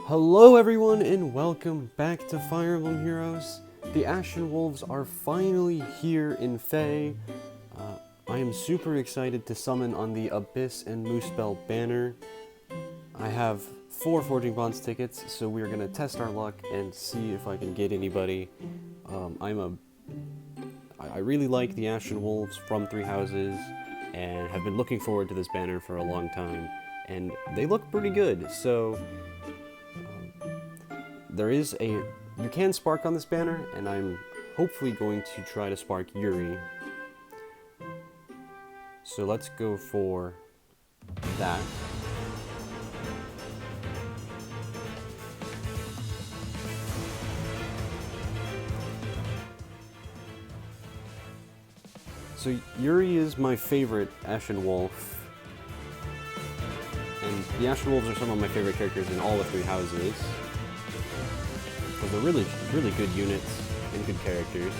Hello everyone and welcome back to Fire Emblem Heroes. The Ashen Wolves are finally here in Fae. I am super excited to summon on the Abyss and Muspell banner. I have 4 Forging Bonds tickets, so we are going to test our luck and see if I can get anybody. I really like the Ashen Wolves from Three Houses and have been looking forward to this banner for a long time, and they look pretty good. So you can spark on this banner, and I'm hopefully going to try to spark Yuri. So let's go for that. So Yuri is my favorite Ashen Wolf, and the Ashen Wolves are some of my favorite characters in all of Three Houses. They're really good units and good characters.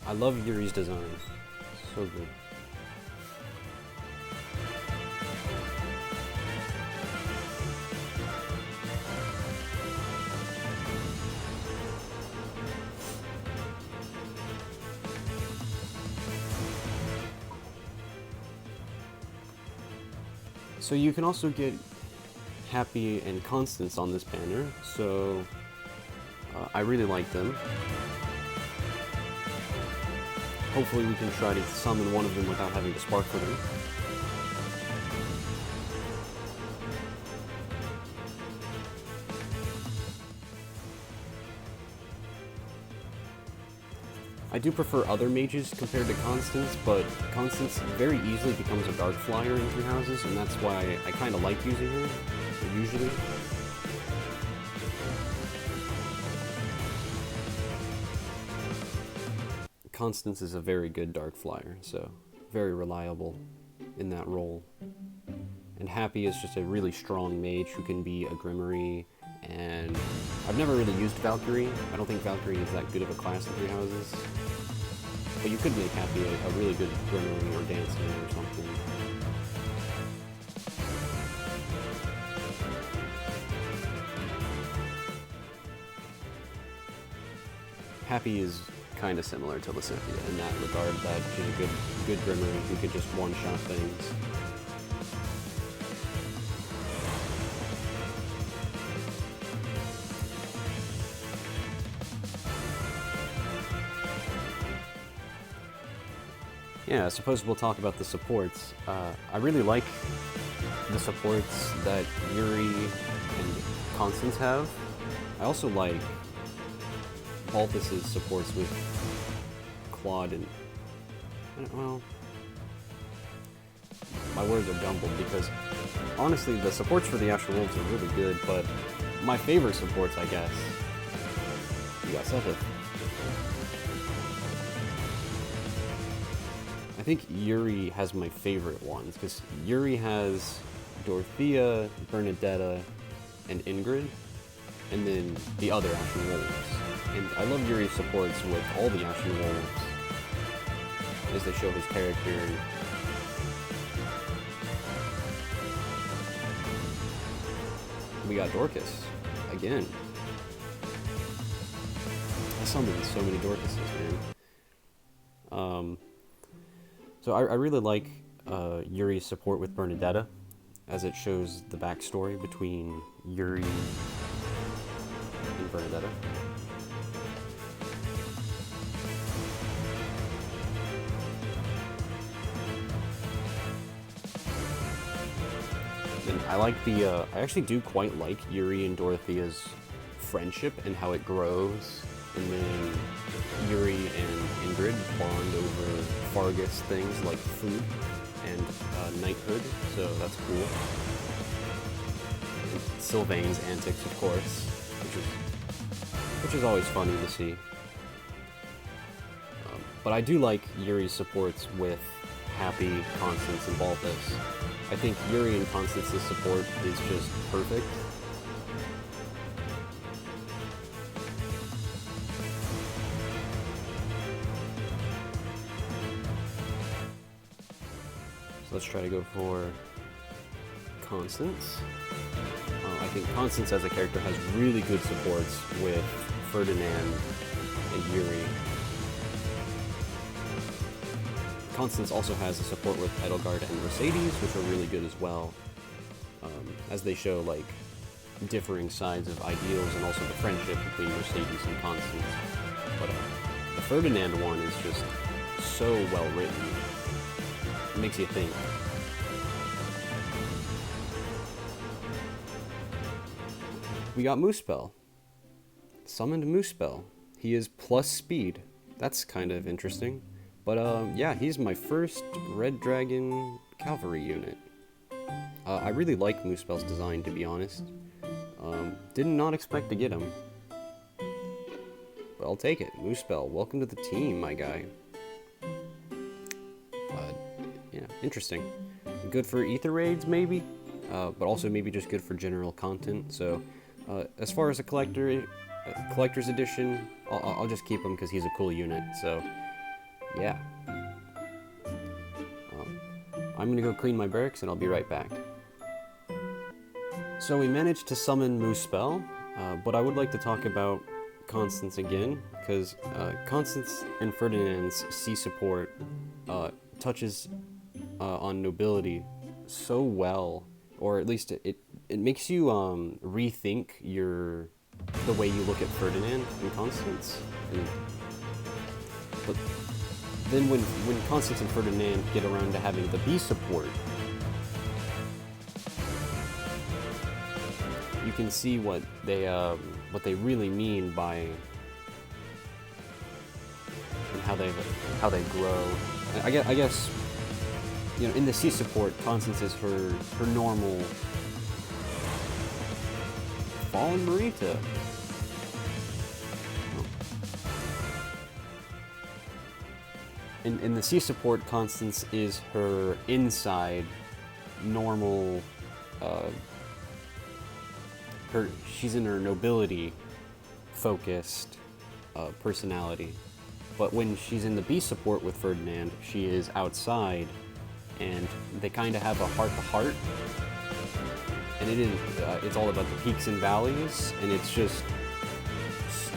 I love Yuri's design. So good. So you can also get Hapi and Constance on this banner, so I really like them. Hopefully we can try to summon one of them without having to spark for them. I do prefer other mages compared to Constance, but Constance very easily becomes a Dark Flier in Three Houses, and that's why I kind of like using her, usually. Constance is a very good Dark Flier, so very reliable in that role. And Hapi is just a really strong mage who can be a Grimoire, and I've never really used Valkyrie. I don't think Valkyrie is that good of a class in Three Houses. But you could make Hapi a really good Grimoire or Dancer or something. Hapi is kind of similar to Lysithea in that regard, that she's a good Grimoire who could just one-shot things. Yeah, I suppose we'll talk about the supports. I really like the supports that Yuri and Constance have. I also like Balthus's supports with Claude and... well... my words are jumbled because, honestly, the supports for the Ashen Wolves are really good, but my favorite supports, I guess... you got Seth. I think Yuri has my favorite ones, because Yuri has Dorothea, Bernadetta, and Ingrid, and then the other Ashen Wolves. And I love Yuri's supports with all the Ashen Wolves, as they show his character. We got Dorcas, again. I summoned so many Dorcases, man. So I really like Yuri's support with Bernadetta, as it shows the backstory between Yuri and Bernadetta. And I like I actually do quite like Yuri and Dorothea's friendship and how it grows, and then Yuri and Ingrid bond over Fargus things like food and knighthood, so that's cool. And Sylvain's antics, of course, which is always funny to see. But I do like Yuri's supports with Hapi, Constance, and Balthus. I think Yuri and Constance's support is just perfect. Let's try to go for Constance. I think Constance as a character has really good supports with Ferdinand and Yuri. Constance also has a support with Edelgard and Mercedes, which are really good as well, as they show like differing sides of ideals and also the friendship between Mercedes and Constance. But the Ferdinand one is just so well written. It makes you think. We got Muspell. Summoned Muspell. He is plus speed. That's kind of interesting. But yeah, he's my first Red Dragon cavalry unit. I really like Muspell's design, to be honest. Did not expect to get him. But I'll take it. Muspell, welcome to the team, my guy. Yeah, interesting. Good for ether raids, maybe? But also maybe just good for general content, so... as far as a collector's edition, I'll just keep him because he's a cool unit, so yeah. I'm gonna go clean my barracks and I'll be right back. So we managed to summon Muspell, but I would like to talk about Constance again, because Constance and Ferdinand's C support touches on nobility so well, or at least it makes you rethink the way you look at Ferdinand and Constance. But then when Constance and Ferdinand get around to having the B support, you can see what they really mean by and how they grow. I guess you know, in the C support, Constance is her normal Fallen Marita. In the C support, Constance is her inside normal. She's in her nobility focused personality, but when she's in the B support with Ferdinand, she is outside, and they kind of have a heart-to-heart. And it's all about the peaks and valleys, and it's just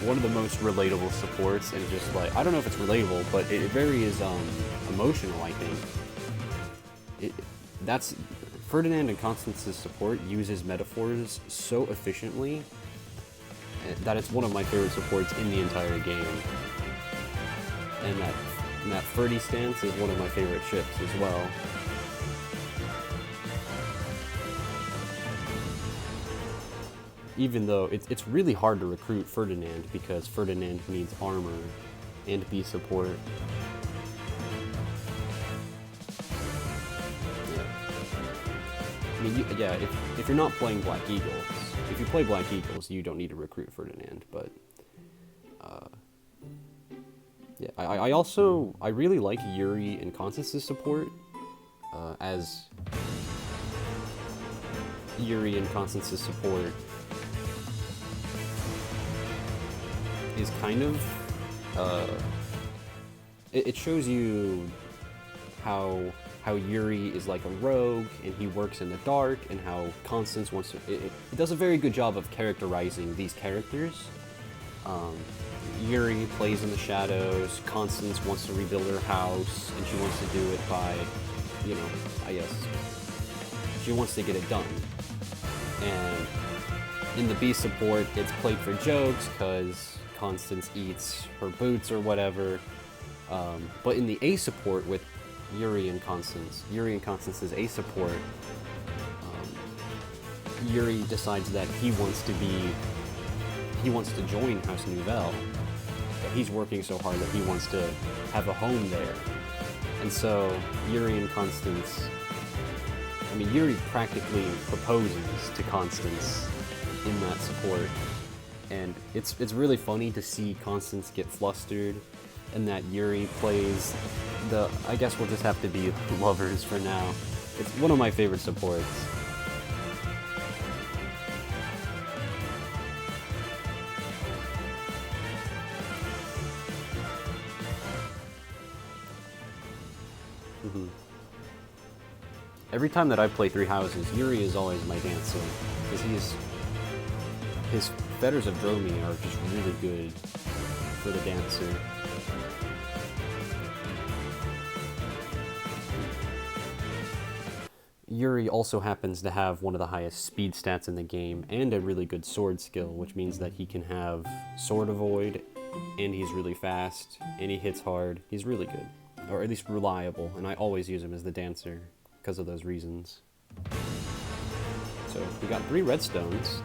one of the most relatable supports, and just like, I don't know if it's relatable, but it very is emotional, I think. That's Ferdinand and Constance's support uses metaphors so efficiently that it's one of my favorite supports in the entire game. And that Ferdy stance is one of my favorite ships as well. Even though it's really hard to recruit Ferdinand because Ferdinand needs armor and B support. Yeah. I mean, if you're not playing Black Eagles, if you play Black Eagles, you don't need to recruit Ferdinand, but... yeah, I really like Yuri and Constance's support, as Yuri and Constance's support is kind of, it shows you how Yuri is like a rogue and he works in the dark, and how Constance wants to, it does a very good job of characterizing these characters. Yuri plays in the shadows, Constance wants to rebuild her house, and she wants to do it by, you know, I guess, she wants to get it done. And in the B support, it's played for jokes, because Constance eats her boots or whatever. But in the A support with Yuri and Constance's A support, Yuri decides that he wants to join House Nouvelle. But he's working so hard that he wants to have a home there. And so Yuri and Constance, I mean, Yuri practically proposes to Constance in that support. And it's really funny to see Constance get flustered, and that Yuri plays the, I guess we'll just have to be lovers for now. It's one of my favorite supports. Every time that I play Three Houses, Yuri is always my dancer, because his Fetters of Dromi are just really good for the dancer. Yuri also happens to have one of the highest speed stats in the game and a really good sword skill, which means that he can have sword avoid, and he's really fast, and he hits hard. He's really good, or at least reliable, and I always use him as the dancer because of those reasons. So we got 3 redstones.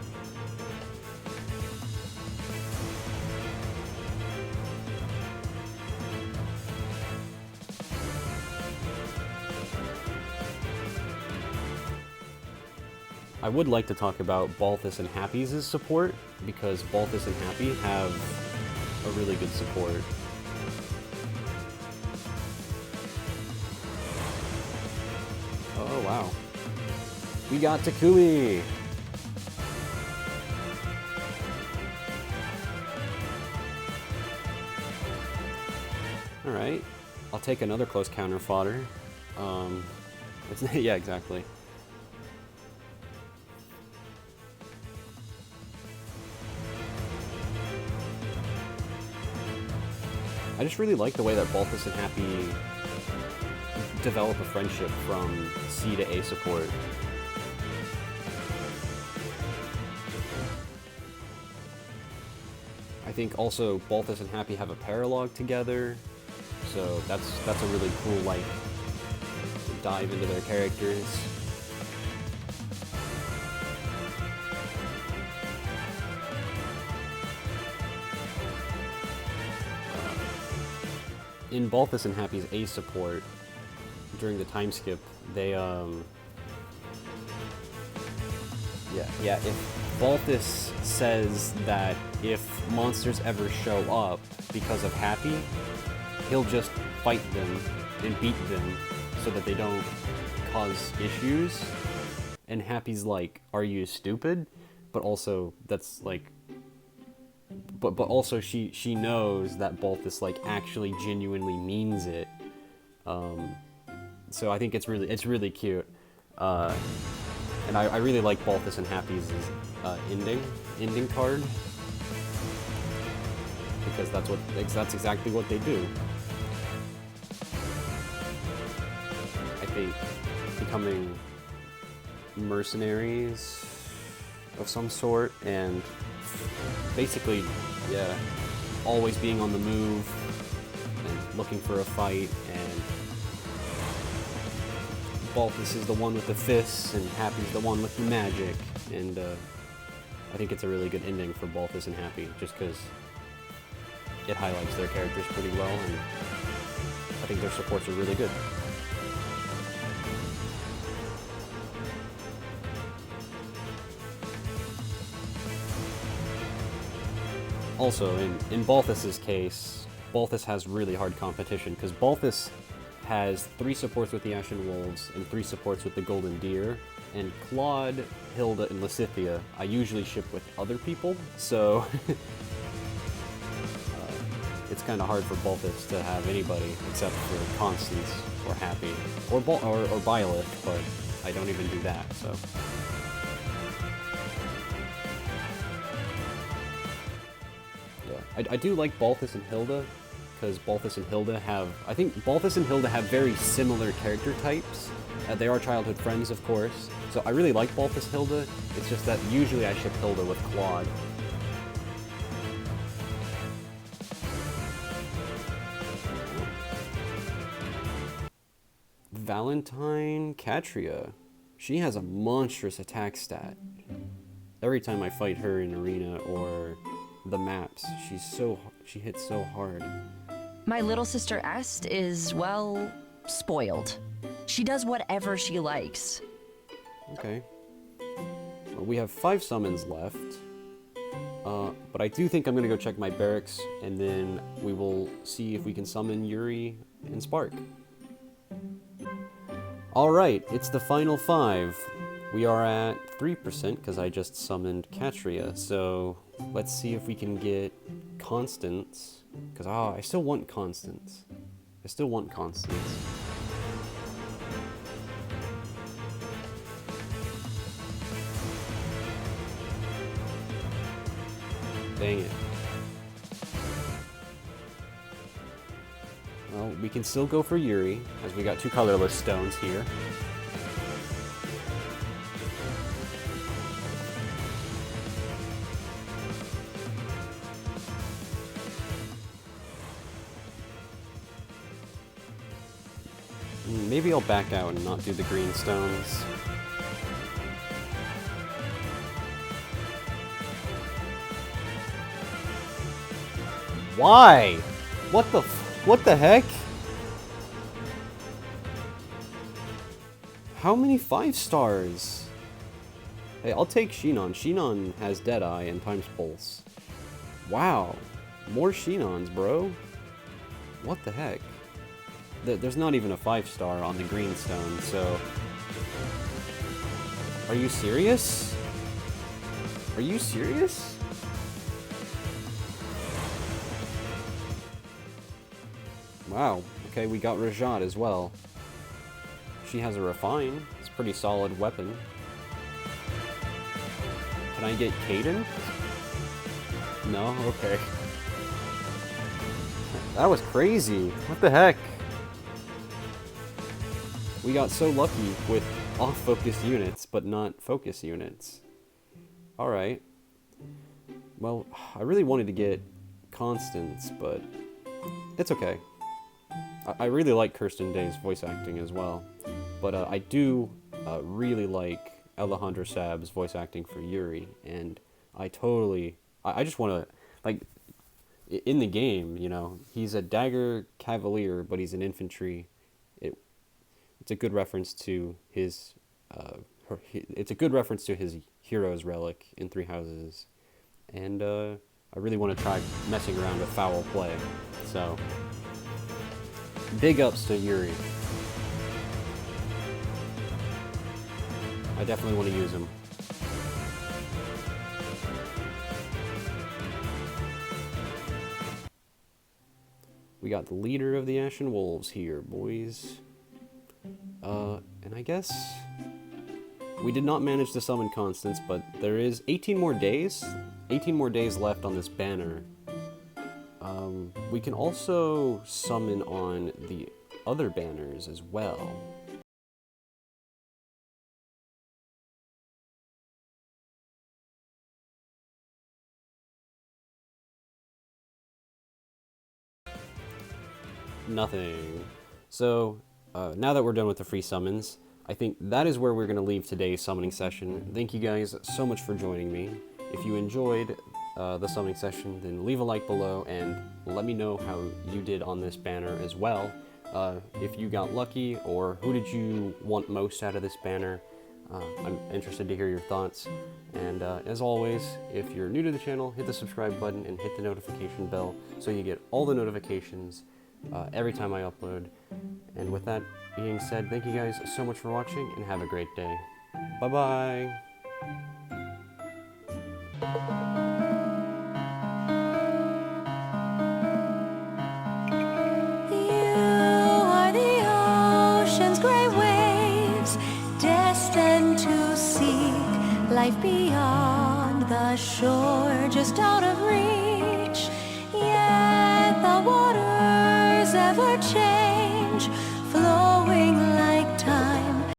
I would like to talk about Balthus and Hapi's support, because Balthus and Hapi have a really good support. Oh wow. We got Takumi! Alright. I'll take another close counter fodder. Yeah, exactly. I just really like the way that Balthus and Hapi develop a friendship from C to A support. I think also Balthus and Hapi have a paralogue together, so that's a really cool, like, dive into their characters. In Balthus and Hapi's A support, during the time skip, they, if Balthus says that if monsters ever show up because of Hapi, he'll just fight them and beat them so that they don't cause issues. And Hapi's like, are you stupid? But also, that's like, but also she knows that Balthus like actually genuinely means it. So I think it's really cute. And I really like Balthus and Hapi's ending card, because that's exactly what they do. I think becoming mercenaries of some sort, and basically, yeah, always being on the move and looking for a fight, and Balthus is the one with the fists, and Hapi's the one with the magic, and I think it's a really good ending for Balthus and Hapi, just because it highlights their characters pretty well, and I think their supports are really good. Also, in Balthus's case, Balthus has really hard competition, because Balthus has 3 supports with the Ashen Wolves and 3 supports with the Golden Deer, and Claude, Hilda, and Lysithea I usually ship with other people, so it's kind of hard for Balthus to have anybody except for Constance or Hapi or Byleth, but I don't even do that, so. Yeah, I do like Balthus and Hilda, because Balthus and Hilda have, I think Balthus and Hilda have very similar character types. They are childhood friends, of course, so I really like Balthus Hilda. It's just that usually I ship Hilda with Claude. Valentine Catria. She has a monstrous attack stat. Every time I fight her in arena or the maps, she hits so hard. My little sister Est is, well, spoiled. She does whatever she likes. Okay. Well, we have 5 summons left. But I do think I'm gonna go check my barracks, and then we will see if we can summon Yuri and Spark. Alright, it's the final 5. We are at 3% because I just summoned Catria, so let's see if we can get Constance. Because, I still want Constance. Dang it. Well, we can still go for Yuri, as we got 2 colorless stones here. Maybe I'll back out and not do the green stones. Why? What the heck? How many 5 stars? Hey, I'll take Shinon. Shinon has Deadeye and Times Pulse. Wow. More Shinons, bro. What the heck? There's not even a 5-star on the green stone, so... Are you serious? Are you serious? Wow. Okay, we got Rajat as well. She has a Refine. It's a pretty solid weapon. Can I get Kaden? No? Okay. That was crazy. What the heck? We got so lucky with off-focus units, but not focus units. Alright. Well, I really wanted to get Constance, but it's okay. I really like Kirsten Day's voice acting as well. But I do really like Alejandro Sab's voice acting for Yuri, and I just want to, like, in the game, you know, he's a Dagger Cavalier, but he's an infantry. It's a good reference to his, it's a good reference to his hero's relic in 3 houses, and I really want to try messing around with foul play. So, big ups to Yuri. I definitely want to use him. We got the leader of the Ashen Wolves here, boys. And I guess we did not manage to summon Constance, but there is 18 more days. 18 more days left on this banner. We can also summon on the other banners as well. Nothing. So, now that we're done with the free summons, I think that is where we're going to leave today's summoning session. Thank you guys so much for joining me. If you enjoyed the summoning session, then leave a like below and let me know how you did on this banner as well. If you got lucky, or who did you want most out of this banner. I'm interested to hear your thoughts. And as always, if you're new to the channel, hit the subscribe button and hit the notification bell so you get all the notifications every time I upload. And with that being said, thank you guys so much for watching and have a great day. Bye-bye! Life beyond the shore, just out of reach. Yet the waters ever change.